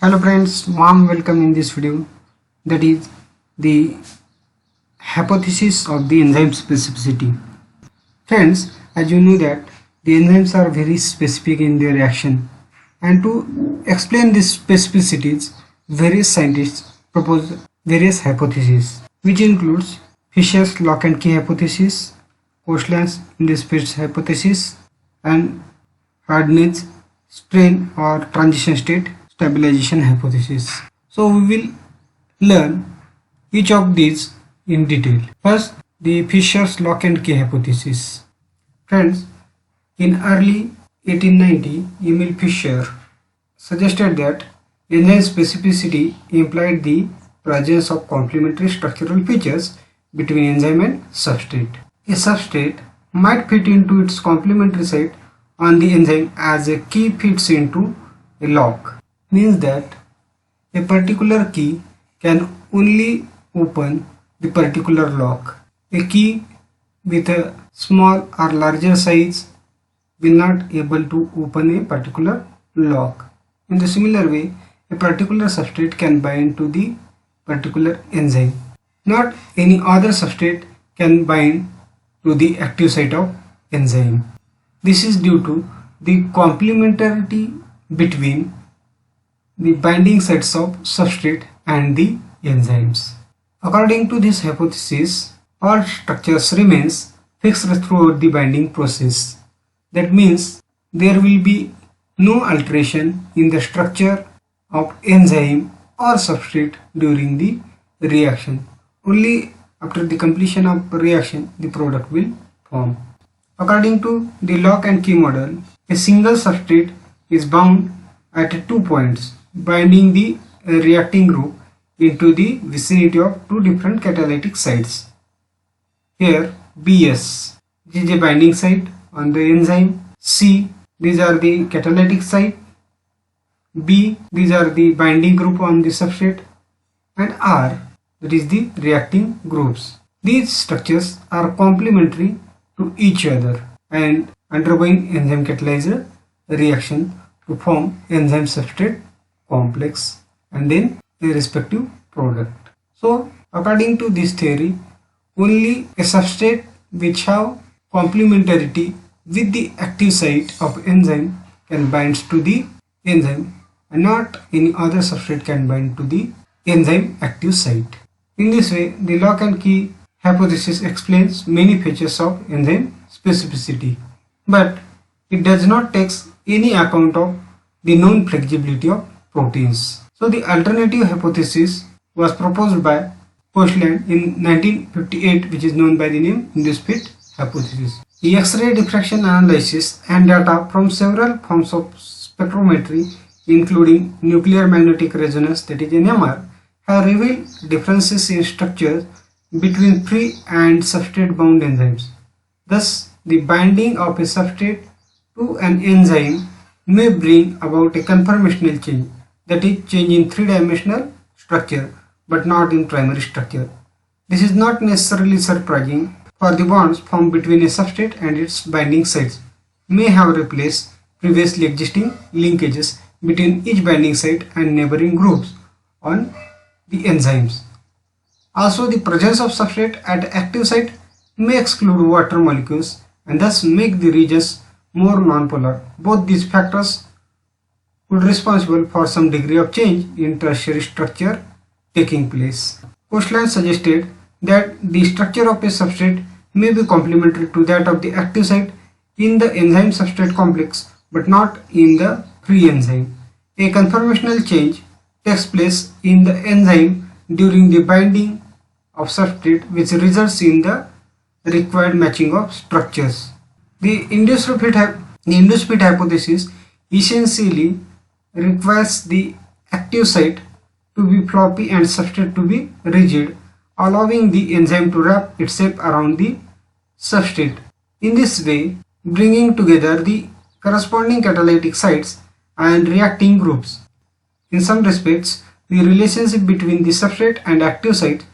Hello friends, warm welcome in this video, that is the hypothesis of the enzyme specificity. Friends, as you know that the enzymes are very specific in their action, and to explain these specificities, various scientists propose various hypotheses, which includes Fisher's lock and key hypothesis, Koshland's Indus-Spitz hypothesis, and Hardney's strain or transition state stabilization hypothesis. So we will learn each of these in detail. First, the Fisher's lock and key hypothesis. Friends, in early 1890, Emil Fischer suggested that enzyme specificity implied the presence of complementary structural features between enzyme and substrate. A substrate might fit into its complementary site on the enzyme as a key fits into a lock. Means that a particular key can only open the particular lock. A key with a small or larger size will not able to open a particular lock. In the similar way, a particular substrate can bind to the particular enzyme. Not any other substrate can bind to the active site of enzyme. This is due to the complementarity between the binding sites of substrate and the enzymes. According to this hypothesis, all structures remains fixed throughout the binding process. That means there will be no alteration in the structure of enzyme or substrate during the reaction. Only after the completion of reaction the product will form. According to the lock and key model, a single substrate is bound at 2 points, binding the reacting group into the vicinity of two different catalytic sites. Here BS, this is a binding site on the enzyme. C, these are the catalytic site. B, these are the binding group on the substrate. And R, that is the reacting groups. These structures are complementary to each other and undergoing enzyme catalyzed reaction to form enzyme substrate complex and then a respective product. So according to this theory, only a substrate which have complementarity with the active site of enzyme can bind to the enzyme, and not any other substrate can bind to the enzyme active site. In this way, the lock and key hypothesis explains many features of enzyme specificity, but it does not take any account of the known flexibility of proteins. So the alternative hypothesis was proposed by Koshland in 1958, which is known by the name Indus-Spitz hypothesis. The X-ray diffraction analysis and data from several forms of spectrometry, including nuclear magnetic resonance, that is NMR, have revealed differences in structures between free and substrate bound enzymes. Thus, the binding of a substrate to an enzyme may bring about a conformational change, that is, change in three-dimensional structure but not in primary structure. This is not necessarily surprising, for the bonds formed between a substrate and its binding sites may have replaced previously existing linkages between each binding site and neighboring groups on the enzymes. Also, the presence of substrate at active site may exclude water molecules and thus make the regions more nonpolar. Both these factors could be responsible for some degree of change in tertiary structure taking place. Koshland suggested that the structure of a substrate may be complementary to that of the active site in the enzyme substrate complex but not in the free enzyme. A conformational change takes place in the enzyme during the binding of substrate, which results in the required matching of structures. The Indus-Spitz hypothesis essentially requires the active site to be floppy and substrate to be rigid, allowing the enzyme to wrap itself around the substrate. In this way, bringing together the corresponding catalytic sites and reacting groups. In some respects, the relationship between the substrate and active site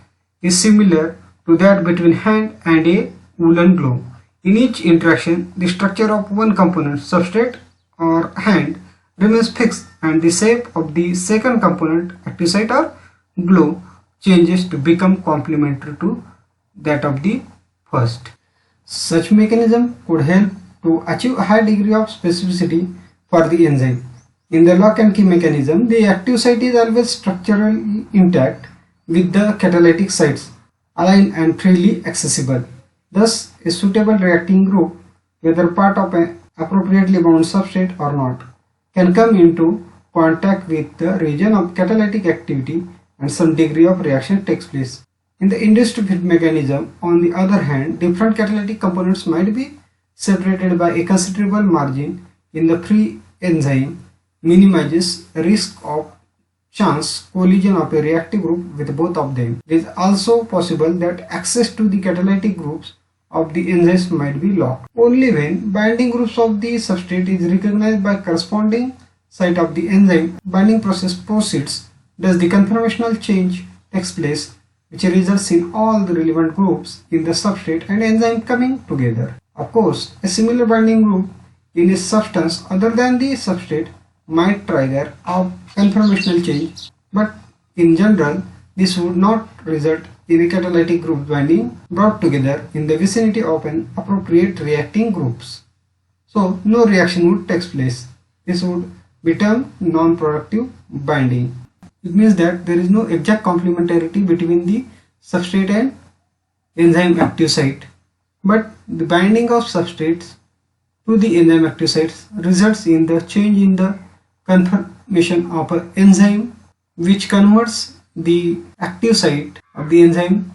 is similar to that between hand and a woolen glove. In each interaction, the structure of one component, substrate or hand, remains fixed and the shape of the second component, active site or glow, changes to become complementary to that of the first. Such mechanism could help to achieve a high degree of specificity for the enzyme. In the lock and key mechanism, the active site is always structurally intact with the catalytic sites aligned and freely accessible. Thus, a suitable reacting group, whether part of an appropriately bound substrate or not, can come into contact with the region of catalytic activity and some degree of reaction takes place. In the induced fit mechanism, on the other hand, different catalytic components might be separated by a considerable margin in the free enzyme minimizes risk of chance collision of a reactive group with both of them. It is also possible that access to the catalytic groups of the enzymes might be locked. Only when binding groups of the substrate is recognized by corresponding site of the enzyme binding process proceeds does the conformational change takes place, which results in all the relevant groups in the substrate and enzyme coming together. Of course, a similar binding group in a substance other than the substrate might trigger a conformational change, but in general this would not result in a catalytic group binding brought together in the vicinity of an appropriate reacting groups. So no reaction would take place. This would be termed non-productive binding. It means that there is no exact complementarity between the substrate and enzyme active site, but the binding of substrates to the enzyme active sites results in the change in the conformation of an enzyme, which converts the active site of the enzyme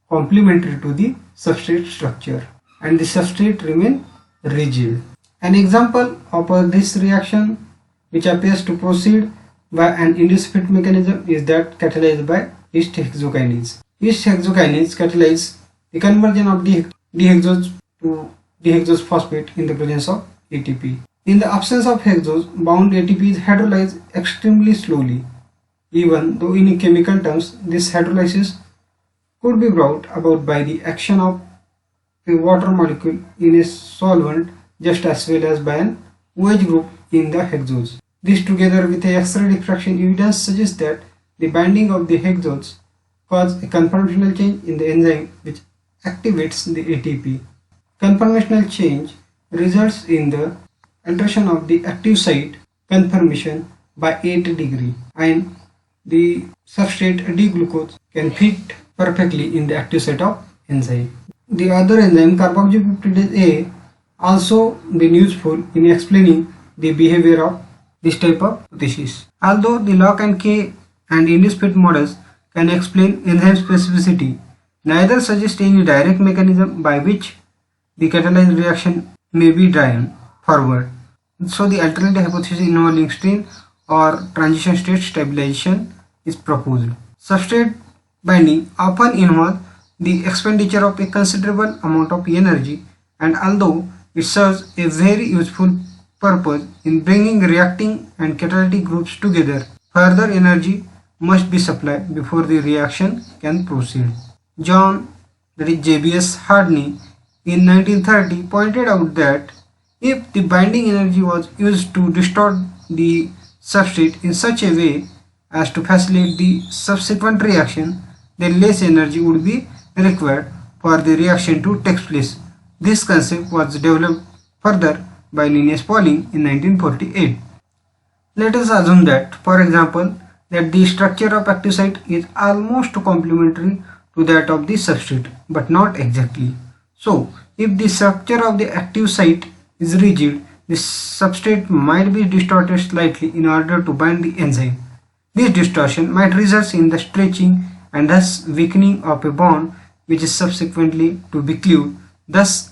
complementary to the substrate structure, and the substrate remain rigid. An example of this reaction which appears to proceed by an induced fit mechanism is that catalyzed by yeast hexokinase. Yeast hexokinase catalyzes the conversion of the dihexose to dihexose phosphate in the presence of ATP. In the absence of hexose, bound ATP is hydrolyzed extremely slowly, even though in chemical terms this hydrolysis could be brought about by the action of a water molecule in a solvent just as well as by an OH group in the hexose. This together with a X-ray diffraction evidence suggests that the binding of the hexose causes a conformational change in the enzyme which activates the ATP. Conformational change results in the alteration of the active site conformation by 8 degree, and the substrate D-glucose can fit perfectly in the active site of enzyme. The other enzyme carboxypeptidase A also been useful in explaining the behavior of this type of hypothesis. Although the lock and key and induced fit models can explain enzyme specificity, neither suggest any direct mechanism by which the catalyzed reaction may be driven forward. So the alternative hypothesis involving strain or transition state stabilization is proposed. Substrate binding often involves the expenditure of a considerable amount of energy, and although it serves a very useful purpose in bringing reacting and catalytic groups together, further energy must be supplied before the reaction can proceed. John, that is JBS Hardney, in 1930 pointed out that if the binding energy was used to distort the substrate in such a way as to facilitate the subsequent reaction, then less energy would be required for the reaction to take place. This concept was developed further by Linus Pauling in 1948. Let us assume that, for example, that the structure of active site is almost complementary to that of the substrate, but not exactly. So, if the structure of the active site is rigid, the substrate might be distorted slightly in order to bind the enzyme. This distortion might result in the stretching and thus weakening of a bond which is subsequently to be cleaved, thus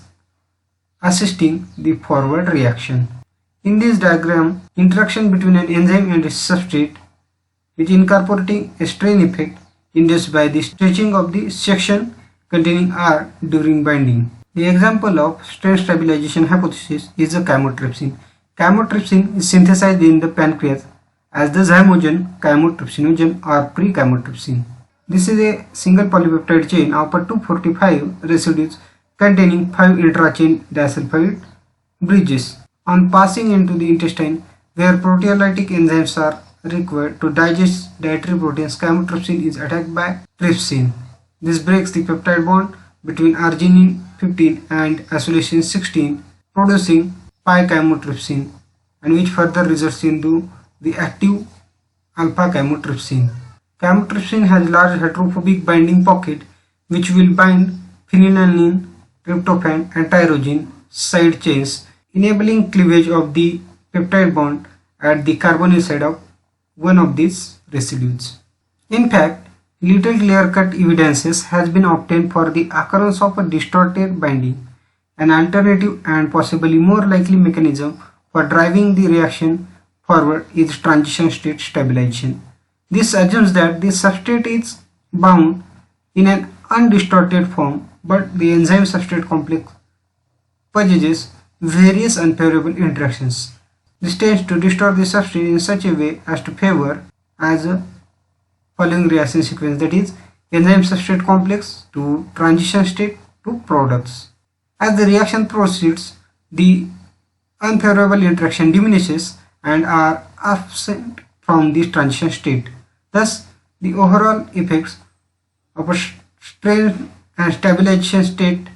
assisting the forward reaction. In this diagram, interaction between an enzyme and its substrate, which incorporating a strain effect induced by the stretching of the section containing R during binding. The example of strain stabilization hypothesis is the chymotrypsin. Chymotrypsin is synthesized in the pancreas as the zymogen chymotrypsinogen or pre-chymotrypsin. This is a single polypeptide chain of 245 residues containing 5 intra-chain disulfide bridges. On passing into the intestine, Where proteolytic enzymes are required to digest dietary proteins, chymotrypsin is attacked by trypsin. This breaks the peptide bond between arginine 15 and isoleucine 16, producing pi-chymotrypsin, and which further results into the active alpha-chymotrypsin. Chymotrypsin has large hydrophobic binding pocket which will bind phenylalanine, tryptophan and tyrosine side chains, enabling cleavage of the peptide bond at the carbonyl side of one of these residues. In fact, little clear-cut evidences has been obtained for the occurrence of a distorted binding, an alternative and possibly more likely mechanism for driving the reaction forward is transition state stabilization. This assumes that the substrate is bound in an undistorted form, but the enzyme substrate complex possesses various unfavorable interactions. This tends to distort the substrate in such a way as to favor as a following reaction sequence, that is enzyme substrate complex to transition state to products. As the reaction proceeds, the unfavorable interaction diminishes and are absent from this transition state. Thus, the overall effects of a strain and stabilization state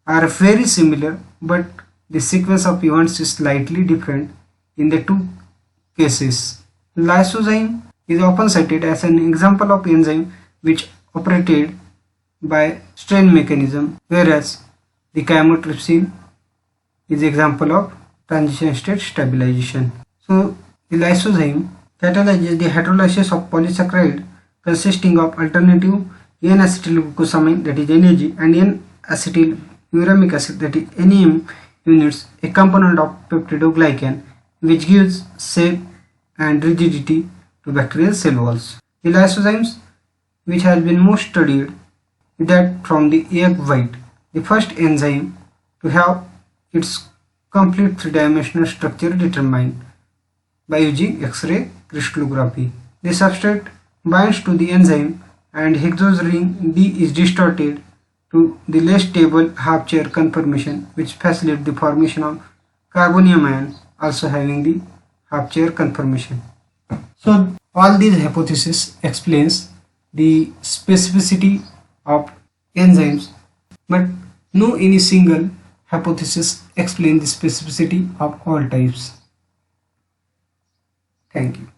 are very similar, but the sequence of events is slightly different in the two cases. Lysozyme is often cited as an example of enzyme which operated by strain mechanism, whereas the chymotrypsin is example of transition state stabilization. So the lysozyme catalyzes the hydrolysis of polysaccharide consisting of alternative N-acetylglucosamine, that is NAG, and N-acetyluramic acid, that is NAM units, a component of peptidoglycan, which gives shape and rigidity to bacterial cell walls. The lysozymes which has been most studied is that from the egg white, the first enzyme to have its complete three-dimensional structure determined by using X-ray crystallography. The substrate binds to the enzyme and hexose ring D is distorted to the less stable half-chair conformation, which facilitates the formation of carbonium ions also having the half-chair conformation. So all these hypotheses explains the specificity of enzymes, but no any single hypothesis explains the specificity of all types. Thank you.